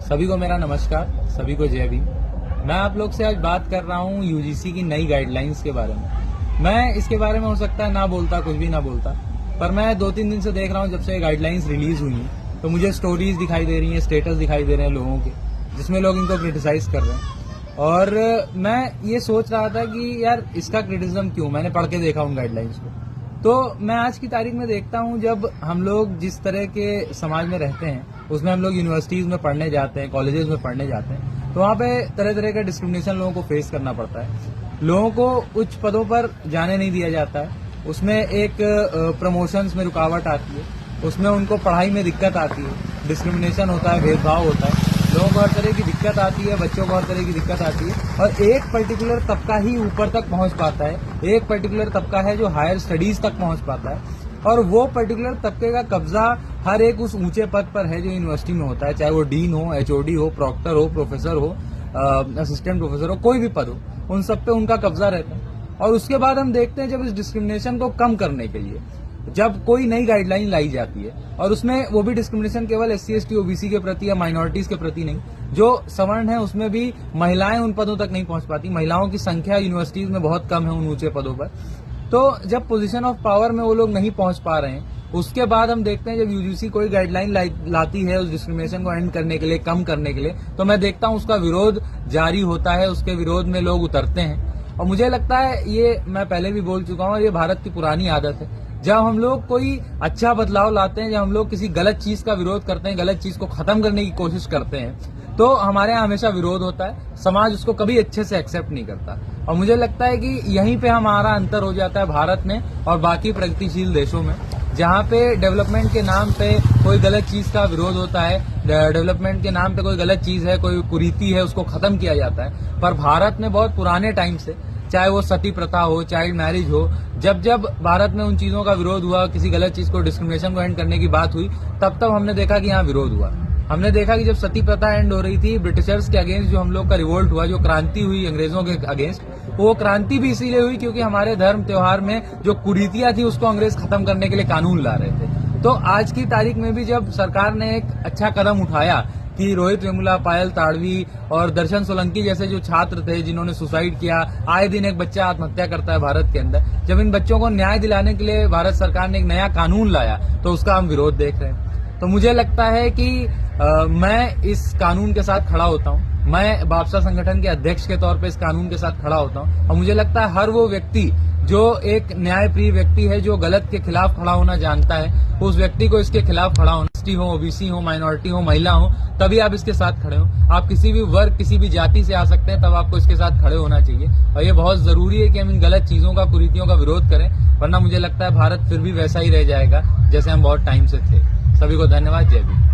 सभी को मेरा नमस्कार, सभी को जय भीम। मैं आप लोग से आज बात कर रहा हूँ यूजीसी की नई गाइडलाइंस के बारे में। मैं इसके बारे में हो सकता है ना बोलता, कुछ भी ना बोलता, पर मैं 2-3 दिन से देख रहा हूँ जब से गाइडलाइंस रिलीज हुई हैं तो मुझे स्टोरीज दिखाई दे रही हैं, स्टेटस दिखाई दे रहे हैं लोगों के, जिसमें लोग इनको क्रिटिसाइज कर रहे हैं। और मैं ये सोच रहा था कि यार इसका क्रिटिसिज्म क्यों, मैंने पढ़ के देखा उन गाइडलाइंस को। तो मैं आज की तारीख में देखता हूँ जब हम लोग जिस तरह के समाज में रहते हैं उसमें हम लोग यूनिवर्सिटीज में पढ़ने जाते हैं, कॉलेजेस में पढ़ने जाते हैं, तो वहाँ पे तरह तरह का डिस्क्रिमिनेशन लोगों को फेस करना पड़ता है। लोगों को उच्च पदों पर जाने नहीं दिया जाता है, उसमें एक प्रमोशंस में रुकावट आती है, उसमें उनको पढ़ाई में दिक्कत आती है, डिस्क्रिमिनेशन होता है, भेदभाव होता है, लोगों को हर तरह की दिक्कत आती है, बच्चों को हर तरह की दिक्कत आती है। और एक पर्टिकुलर तबका ही ऊपर तक पहुंच पाता है, एक पर्टिकुलर तबका है जो हायर स्टडीज तक पहुंच पाता है, और वो पर्टिकुलर तबके का कब्जा हर एक उस ऊंचे पद पर है जो यूनिवर्सिटी में होता है, चाहे वो डीन हो, एचओडी हो, प्रॉक्टर हो, प्रोफेसर हो, असिस्टेंट प्रोफेसर हो, कोई भी पद हो, उन सब पे उनका कब्जा रहता है। और उसके बाद हम देखते हैं जब इस डिस्क्रिमिनेशन को कम करने के लिए जब कोई नई गाइडलाइन लाई जाती है, और उसमें वो भी डिस्क्रिमिनेशन केवल एससी, एसटी, ओबीसी के प्रति या माइनॉरिटीज के प्रति नहीं, जो सवर्ण है उसमें भी महिलाएं उन पदों तक नहीं पहुंच पाती, महिलाओं की संख्या यूनिवर्सिटीज में बहुत कम है उन ऊंचे पदों पर। तो जब पोजीशन ऑफ पावर में वो लोग नहीं पहुंच पा रहे हैं, उसके बाद हम देखते हैं जब यूजीसी कोई गाइडलाइन लाती है उस डिस्क्रिमिनेशन को एंड करने के लिए, कम करने के लिए, तो मैं देखता हूं उसका विरोध जारी होता है, उसके विरोध में लोग उतरते हैं। और मुझे लगता है, ये मैं पहले भी बोल चुका हूं, और ये भारत की पुरानी आदत है, जब हम लोग कोई अच्छा बदलाव लाते हैं, जब हम लोग किसी गलत चीज का विरोध करते हैं, गलत चीज को खत्म करने की कोशिश करते हैं, तो हमारे यहाँ हमेशा विरोध होता है, समाज उसको कभी अच्छे से एक्सेप्ट नहीं करता। और मुझे लगता है कि यहीं पे हमारा अंतर हो जाता है भारत में और बाकी प्रगतिशील देशों में, जहाँ पे डेवलपमेंट के नाम पे कोई गलत चीज का विरोध होता है, डेवलपमेंट के नाम पे कोई गलत चीज है, कोई कुरीति है, उसको खत्म किया जाता है। पर भारत में बहुत पुराने टाइम से, चाहे वो सती प्रथा हो, चाइल्ड मैरिज हो, जब जब भारत में उन चीजों का विरोध हुआ, किसी गलत चीज को, डिस्क्रिमिनेशन को एंड करने की बात हुई, तब तब हमने देखा कि यहाँ विरोध हुआ। हमने देखा कि जब सती प्रथा एंड हो रही थी, ब्रिटिशर्स के अगेंस्ट जो हम लोग का रिवोल्ट हुआ, जो क्रांति हुई अंग्रेजों के अगेंस्ट, वो क्रांति भी इसीलिए हुई क्योंकि हमारे धर्म त्योहार में जो कुरीतियां थी उसको अंग्रेज खत्म करने के लिए कानून ला रहे थे। तो आज की तारीख में भी जब सरकार ने एक अच्छा कदम उठाया कि रोहित वेमुला, पायल ताड़वी और दर्शन सोलंकी जैसे जो छात्र थे जिन्होंने सुसाइड किया, आए दिन एक बच्चा आत्महत्या करता है भारत के अंदर, जब इन बच्चों को न्याय दिलाने के लिए भारत सरकार ने एक नया कानून लाया, तो उसका हम विरोध देख रहे हैं। तो मुझे लगता है कि मैं इस कानून के साथ खड़ा होता हूं, मैं भापसा संगठन के अध्यक्ष के तौर पे इस कानून के साथ खड़ा होता हूं। और मुझे लगता है हर वो व्यक्ति जो एक न्यायप्रिय व्यक्ति है, जो गलत के खिलाफ खड़ा होना जानता है, उस व्यक्ति को इसके खिलाफ खड़ा होना, एसटी हो, ओबीसी हो, माइनॉरिटी हो, महिला हो, तभी आप इसके साथ खड़े हो। आप किसी भी वर्ग, किसी भी जाति से आ सकते हैं, तब आपको इसके साथ खड़े होना चाहिए। और ये बहुत जरूरी है कि हम इन गलत चीजों का, कुरीतियों का विरोध करें, वरना मुझे लगता है भारत फिर भी वैसा ही रह जाएगा जैसे हम बहुत टाइम से थे। सभी को धन्यवाद, जय भीम।